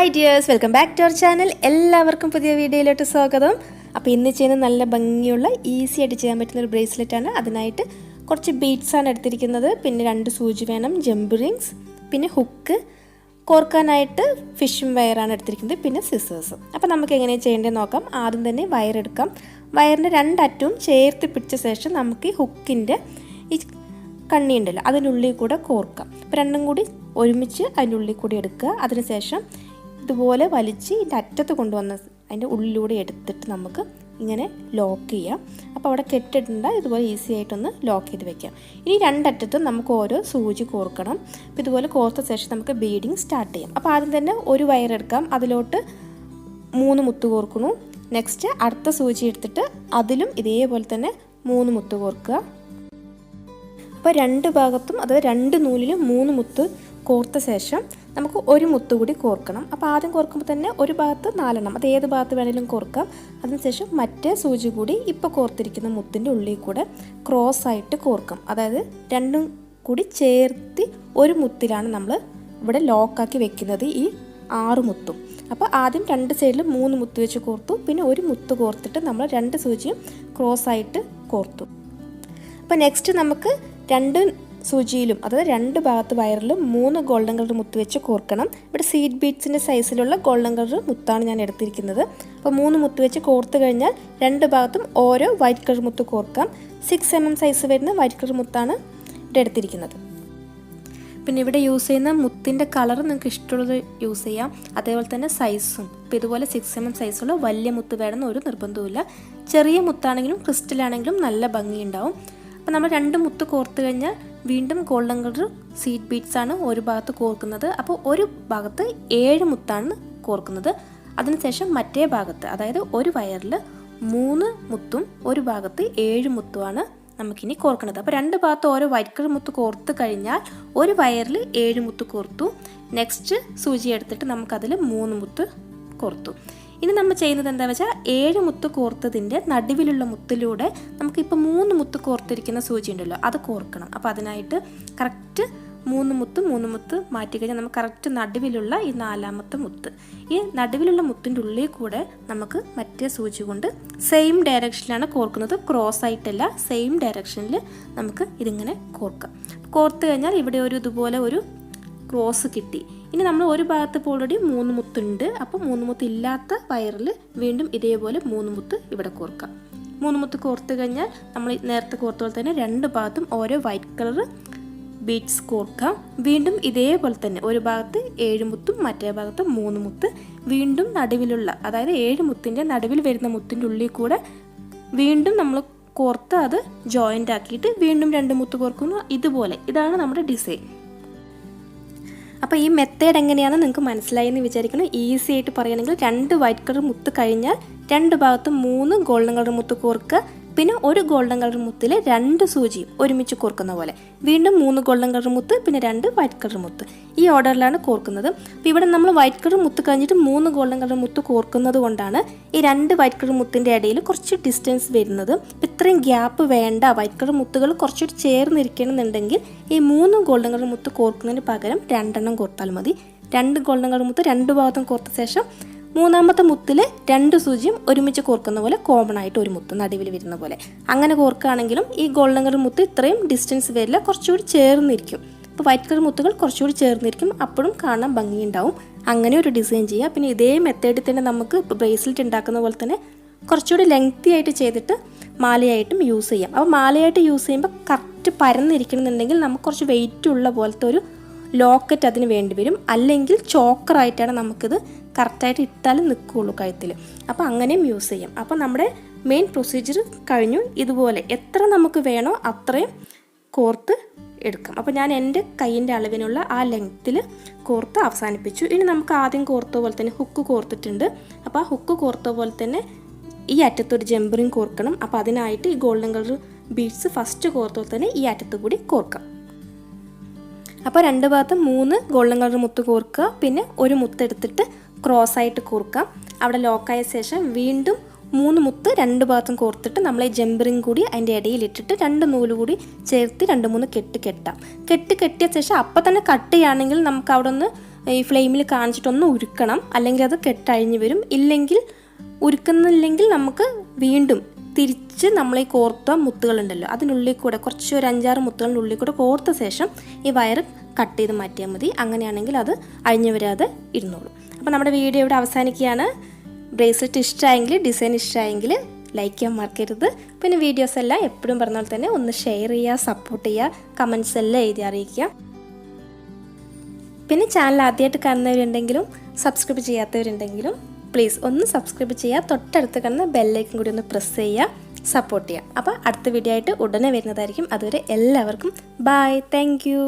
Hi dears, welcome back to our channel. എല്ലാവർക്കും പുതിയ വീഡിയോയിലോട്ട് സ്വാഗതം. അപ്പോൾ ഇന്ന് ചെയ്യുന്ന നല്ല ഭംഗിയുള്ള ഈസി ആയിട്ട് ചെയ്യാൻ പറ്റുന്ന ഒരു ബ്രേസ്ലെറ്റ് ആണ്. അതിനായിട്ട് കുറച്ച് ബീഡ്സ് ആണ് എടുത്തിരിക്കുന്നത്. പിന്നെ 2 സൂചി വേണം, ജംബ് റിങ്സ്, പിന്നെ ഹുക്ക്, കോർക്കാനായിട്ട് ഫിഷിംഗ് വയറാണ് എടുത്തിരിക്കുന്നത്, പിന്നെ സിസേഴ്സ്. അപ്പോൾ നമുക്ക് എങ്ങനെയാണ് ചെയ്യേണ്ടത് നോക്കാം. ആദ്യം തന്നെ വയർ എടുക്കാം. വയറിൻ്റെ 2 അറ്റവും ചേർത്ത് പിടിച്ച ശേഷം നമുക്ക് ഈ ഹുക്കിൻ്റെ ഈ കണ്ണി ഉണ്ടല്ലോ അതിനുള്ളിൽ കൂടെ കോർക്കാം. അപ്പോൾ രണ്ടും കൂടി ഒരുമിച്ച് അതിൻ്റെ ഉള്ളിൽ കൂടി എടുക്കുക. അതിനുശേഷം ഇതുപോലെ വലിച്ച് ഇതിൻ്റെ അറ്റത്ത് കൊണ്ടുവന്ന് അതിൻ്റെ ഉള്ളിലൂടെ എടുത്തിട്ട് നമുക്ക് ഇങ്ങനെ ലോക്ക് ചെയ്യാം. അപ്പോൾ അവിടെ കെട്ടിട്ടുണ്ട്, ഇതുപോലെ ഈസി ആയിട്ടൊന്ന് ലോക്ക് ചെയ്ത് വെക്കാം. ഇനി 2 അറ്റത്തും നമുക്ക് ഓരോ സൂചി കോർക്കണം. അപ്പോൾ ഇതുപോലെ കോർത്ത ശേഷം നമുക്ക് ബീഡിങ് സ്റ്റാർട്ട് ചെയ്യാം. അപ്പോൾ ആദ്യം തന്നെ ഒരു വയർ എടുക്കാം, അതിലോട്ട് 3 മുത്ത് കോർക്കണു. നെക്സ്റ്റ് അടുത്ത സൂചി എടുത്തിട്ട് അതിലും ഇതേപോലെ തന്നെ 3 മുത്ത് കോർക്കുക. അപ്പോൾ 2 ഭാഗത്തും അതായത് 2 നൂലിലും 3 മുത്ത് കോർത്ത ശേഷം നമുക്ക് ഒരു മുത്ത് കൂടി കോർക്കണം. അപ്പോൾ ആദ്യം കോർക്കുമ്പോൾ തന്നെ ഒരു ഭാഗത്ത് 4 എണ്ണം, അത് ഏത് ഭാഗത്ത് വേണമെങ്കിലും കോർക്കാം. അതിനുശേഷം മറ്റേ സൂചി കൂടി ഇപ്പോൾ കോർത്തിരിക്കുന്ന മുത്തിൻ്റെ ഉള്ളിൽ കൂടെ ക്രോസ് ആയിട്ട് കോർക്കാം. അതായത് രണ്ടും കൂടി ചേർത്ത് ഒരു മുത്തിലാണ് നമ്മൾ ഇവിടെ ലോക്കാക്കി വെക്കുന്നത്, ഈ 6 മുത്തും. അപ്പോൾ ആദ്യം 2 സൈഡിൽ 3 മുത്ത് വെച്ച് കോർത്തു, പിന്നെ ഒരു മുത്ത് കോർത്തിട്ട് നമ്മൾ 2 സൂചിയും ക്രോസ് ആയിട്ട് കോർത്തു. അപ്പോൾ നെക്സ്റ്റ് നമുക്ക് 2 സൂചിയിലും അതായത് 2 ഭാഗത്ത് വയറിലും 3 ഗോൾഡൻ കളർ മുത്ത് വെച്ച് കോർക്കണം. ഇവിടെ സീഡ് ബീഡ്സിൻ്റെ സൈസിലുള്ള ഗോൾഡൻ കളർ മുത്താണ് ഞാൻ എടുത്തിരിക്കുന്നത്. അപ്പോൾ 3 മുത്ത് വെച്ച് കോർത്ത് കഴിഞ്ഞാൽ 2 ഭാഗത്തും ഓരോ വൈറ്റ് കളർ മുത്ത് കോർക്കാം. 6 mm സൈസ് വരുന്ന വൈറ്റ് കളർ മുത്താണ് ഇവിടെ എടുത്തിരിക്കുന്നത്. പിന്നെ ഇവിടെ യൂസ് ചെയ്യുന്ന മുത്തിൻ്റെ കളർ നിങ്ങൾക്ക് ഇഷ്ടമുള്ളത് യൂസ് ചെയ്യാം, അതേപോലെ തന്നെ സൈസും. ഇപ്പോൾ ഇതുപോലെ 6 mm സൈസുള്ള വലിയ മുത്ത് വേണമെന്ന് ഒരു നിർബന്ധവുമില്ല. ചെറിയ മുത്താണെങ്കിലും ക്രിസ്റ്റലാണെങ്കിലും നല്ല ഭംഗിയുണ്ടാവും. അപ്പോൾ നമ്മൾ 2 മുത്ത് കോർത്ത് കഴിഞ്ഞാൽ വീണ്ടും ഗോൾഡൻ കളർ സീഡ് ബീഡ്സ് ആണ് ഒരു ഭാഗത്ത് കോർക്കുന്നത്. അപ്പോൾ ഒരു ഭാഗത്ത് 7 മുത്താണ് കോർക്കുന്നത്. അതിനുശേഷം മറ്റേ ഭാഗത്ത് അതായത് ഒരു വയറിൽ 3 മുത്തും ഒരു ഭാഗത്ത് 7 മുത്തുമാണ് നമുക്കിനി കോർക്കുന്നത്. അപ്പോൾ 2 ഭാഗത്ത് ഓരോ വൈറ്റ് കളർ മുത്ത് കോർത്ത് കഴിഞ്ഞാൽ ഒരു വയറിൽ 7 മുത്ത് കോർത്തു. നെക്സ്റ്റ് സൂചി എടുത്തിട്ട് നമുക്കതിൽ 3 മുത്ത് കോർത്തു. ഇനി നമ്മൾ ചെയ്യുന്നത് എന്താ വെച്ചാൽ 7 മുത്ത് കോർത്തതിൻ്റെ നടുവിലുള്ള മുത്തിലൂടെ നമുക്കിപ്പോൾ 3 മുത്ത് കോർത്തിരിക്കുന്ന സൂചി ഉണ്ടല്ലോ അത് കോർക്കണം. അപ്പോൾ അതിനായിട്ട് കറക്റ്റ് 3 മുത്ത് മാറ്റി കഴിഞ്ഞാൽ നമുക്ക് കറക്റ്റ് നടുവിലുള്ള ഈ 4ാമത്തെ മുത്ത്, ഈ നടുവിലുള്ള മുത്തിൻ്റെ ഉള്ളിൽ കൂടെ നമുക്ക് മറ്റേ സൂചി കൊണ്ട് സെയിം ഡയറക്ഷനിലാണ് കോർക്കുന്നത്, ക്രോസ് ആയിട്ടല്ല, സെയിം ഡയറക്ഷനിൽ നമുക്ക് ഇതിങ്ങനെ കോർക്കാം. കോർത്ത് കഴിഞ്ഞാൽ ഇവിടെ ഇതുപോലെ ഒരു ക്രോസ് കിട്ടി. ഇനി നമ്മൾ ഒരു ഭാഗത്ത് ഇപ്പോൾ ഓൾറെഡി 3 മുത്തുണ്ട്. അപ്പോൾ 3 മുത്ത് ഇല്ലാത്ത വയറിൽ വീണ്ടും ഇതേപോലെ 3 മുത്ത് ഇവിടെ കോർക്കാം. 3 മുത്ത് കോർത്ത് കഴിഞ്ഞാൽ നമ്മൾ നേരത്തെ കോർത്ത പോലെ തന്നെ 2 ഭാഗത്തും ഓരോ വൈറ്റ് കളർ ബീഡ്സ് കോർക്കാം. വീണ്ടും ഇതേപോലെ തന്നെ ഒരു ഭാഗത്ത് 7 മുത്തും മറ്റേ ഭാഗത്ത് 3 മുത്ത്, വീണ്ടും നടുവിലുള്ള അതായത് 7 മുത്തിൻ്റെ നടുവിൽ വരുന്ന മുത്തിൻ്റെ ഉള്ളിൽ കൂടെ വീണ്ടും നമ്മൾ കോർത്ത് അത് ജോയിൻ്റ് ആക്കിയിട്ട് വീണ്ടും 2 മുത്ത് കോർക്കുന്നു. ഇതുപോലെ ഇതാണ് നമ്മുടെ ഡിസൈൻ. അപ്പോൾ ഈ മെത്തേഡ് എങ്ങനെയാണെന്ന് നിങ്ങൾക്ക് മനസ്സിലായി എന്ന് വിചാരിക്കണം. ഈസി ആയിട്ട് പറയുകയാണെങ്കിൽ 2 വൈറ്റ് കളർ മുത്ത് കഴിഞ്ഞാൽ 2 ഭാഗത്തും 3 ഗോൾഡൻ കളർ മുത്ത് കോർക്കുക, പിന്നെ ഒരു ഗോൾഡൻ കളർ മുത്തിൽ 2 സൂചിയും ഒരുമിച്ച് കോർക്കുന്ന പോലെ, വീണ്ടും 3 ഗോൾഡൻ കളർ മുത്ത്, പിന്നെ 2 വൈറ്റ് കളർ മുത്ത്. ഈ ഓർഡറിലാണ് കോർക്കുന്നത്. അപ്പോൾ ഇവിടെ നമ്മൾ വൈറ്റ് കളർ മുത്ത് കഴിഞ്ഞിട്ട് 3 ഗോൾഡൻ കളർ മുത്ത് കോർക്കുന്നത് കൊണ്ടാണ് ഈ 2 വൈറ്റ് കളർ മുത്തിൻ്റെ ഇടയിൽ കുറച്ച് ഡിസ്റ്റൻസ് വരുന്നത്. ഇത്രയും ഗ്യാപ്പ് വേണ്ട, വൈറ്റ് കളർ മുത്തുകൾ കുറച്ചുകൂടി ചേർന്നിരിക്കണമെന്നുണ്ടെങ്കിൽ ഈ 3 ഗോൾഡൻ കളർ മുത്ത് കോർക്കുന്നതിന് പകരം 2 എണ്ണം കോർത്താൽ മതി. 2 ഗോൾഡൻ കളർ മുത്ത് 2 ഭാഗത്തും കോർത്ത ശേഷം 3ാമത്തെ മുത്തിൽ 2 സൂചിയും ഒരുമിച്ച് കോർക്കുന്ന പോലെ കോമൺ ആയിട്ട് ഒരു മുത്ത് നടുവിൽ വരുന്ന പോലെ അങ്ങനെ കോർക്കുകയാണെങ്കിലും ഈ ഗോൾഡൻ കളർ മുത്ത് ഇത്രയും ഡിസ്റ്റൻസ് വരില്ല, കുറച്ചുകൂടി ചേർന്നിരിക്കും. ഇപ്പോൾ വൈറ്റ് കളർ മുത്തുകൾ കുറച്ചുകൂടി ചേർന്നിരിക്കും, അപ്പോഴും കാണാൻ ഭംഗിയുണ്ടാവും. അങ്ങനെ ഒരു ഡിസൈൻ ചെയ്യുക. പിന്നെ ഇതേ മെത്തേഡിൽ തന്നെ നമുക്ക് ബ്രേസ്ലെറ്റ് ഉണ്ടാക്കുന്ന പോലെ തന്നെ കുറച്ചുകൂടി ലെങ്തി ആയിട്ട് ചെയ്തിട്ട് മാലയായിട്ടും യൂസ് ചെയ്യാം. അപ്പോൾ മാലയായിട്ട് യൂസ് ചെയ്യുമ്പോൾ കറക്റ്റ് പരന്നിരിക്കണമെന്നുണ്ടെങ്കിൽ നമുക്ക് കുറച്ച് വെയിറ്റ് ഉള്ള പോലത്തെ ഒരു ലോക്കറ്റ് അതിന് വേണ്ടി വരും, അല്ലെങ്കിൽ ചോക്കറായിട്ടാണ് നമുക്കിത് കറക്റ്റായിട്ട് ഇട്ടാലും നിൽക്കുകയുള്ളൂ കഴുത്തിൽ. അപ്പോൾ അങ്ങനെയും യൂസ് ചെയ്യാം. അപ്പോൾ നമ്മുടെ മെയിൻ പ്രൊസീജിയർ കഴിഞ്ഞു. ഇതുപോലെ എത്ര നമുക്ക് വേണോ അത്രയും കോർത്ത് എടുക്കാം. അപ്പോൾ ഞാൻ എൻ്റെ കൈയിൻ്റെ അളവിനുള്ള ആ ലെങ്ത്തിൽ കോർത്ത് അവസാനിപ്പിച്ചു. ഇനി നമുക്ക് ആദ്യം കോർത്ത പോലെ തന്നെ ഹുക്ക് കോർത്തിട്ടുണ്ട്. അപ്പോൾ ആ ഹുക്ക് കോർത്ത പോലെ തന്നെ ഈ അറ്റത്തൊരു ജംബ് റിങ് കോർക്കണം. അപ്പോൾ അതിനായിട്ട് ഈ ഗോൾഡൻ കളർ ബീഡ്സ് ഫസ്റ്റ് കോർത്ത പോലെ തന്നെ ഈ അറ്റത്ത് കൂടി കോർക്കാം. അപ്പോൾ 2 ഭാഗത്തും 3 ഗോൾഡൻ കളർ മുത്ത് കോർക്കുക, പിന്നെ ഒരു മുത്ത് എടുത്തിട്ട് ക്രോസ് ആയിട്ട് കോർക്കാം. അവിടെ ലോക്കായ ശേഷം വീണ്ടും 3 മുത്ത് 2 ഭാഗത്തും കോർത്തിട്ട് നമ്മൾ ഈ ജംബ് റിങ് കൂടി അതിൻ്റെ ഇടയിലിട്ടിട്ട് 2 നൂല് കൂടി ചേർത്ത് 2-3 കെട്ടാം. കെട്ടിയ ശേഷം അപ്പം തന്നെ കട്ട് ചെയ്യുകയാണെങ്കിൽ നമുക്ക് അവിടെ ഒന്ന് ഈ ഫ്ലെയിമിൽ കാണിച്ചിട്ടൊന്ന് ഉരുക്കണം, അല്ലെങ്കിൽ അത് കെട്ടഴിഞ്ഞ് വരും. ഇല്ലെങ്കിൽ ഉരുക്കുന്നില്ലെങ്കിൽ നമുക്ക് വീണ്ടും തിരിച്ച് നമ്മൾ ഈ കോർത്ത മുത്തുകളുണ്ടല്ലോ അതിനുള്ളിൽ കൂടെ കുറച്ച് ഒരു 5-6 മുത്തുകളുടെ ഉള്ളിൽ കൂടെ കോർത്ത ശേഷം ഈ വയർ കട്ട് ചെയ്ത് മാറ്റിയാൽ മതി. അങ്ങനെയാണെങ്കിൽ അത് അഴിഞ്ഞു വരാതെ ഇരുന്നോളും. അപ്പോൾ നമ്മുടെ വീഡിയോ ഇവിടെ അവസാനിക്കുകയാണ്. ബ്രേസ്ലെറ്റ് ഇഷ്ടമായെങ്കിൽ, ഡിസൈൻ ഇഷ്ടമായെങ്കിൽ ലൈക്ക് ചെയ്യാൻ മറക്കരുത്. പിന്നെ വീഡിയോസ് എല്ലാം എപ്പോഴും പറഞ്ഞ പോലെ തന്നെ ഒന്ന് ഷെയർ ചെയ്യുക, സപ്പോർട്ട് ചെയ്യുക, കമൻറ്റ്സ് എല്ലാം എഴുതി അറിയിക്കുക. പിന്നെ ചാനൽ ആദ്യമായിട്ട് കാണുന്നവരുണ്ടെങ്കിലും സബ്സ്ക്രൈബ് ചെയ്യാത്തവരുണ്ടെങ്കിലും പ്ലീസ് ഒന്ന് സബ്സ്ക്രൈബ് ചെയ്യുക. തൊട്ടടുത്ത് കാണുന്ന ബെല്ലൈക്കൻ കൂടി ഒന്ന് പ്രസ് ചെയ്യുക, സപ്പോർട്ട് ചെയ്യുക. അപ്പോൾ അടുത്ത വീഡിയോ ആയിട്ട് ഉടനെ വരുന്നതായിരിക്കും. അതുവരെ എല്ലാവർക്കും ബൈ, താങ്ക് യു.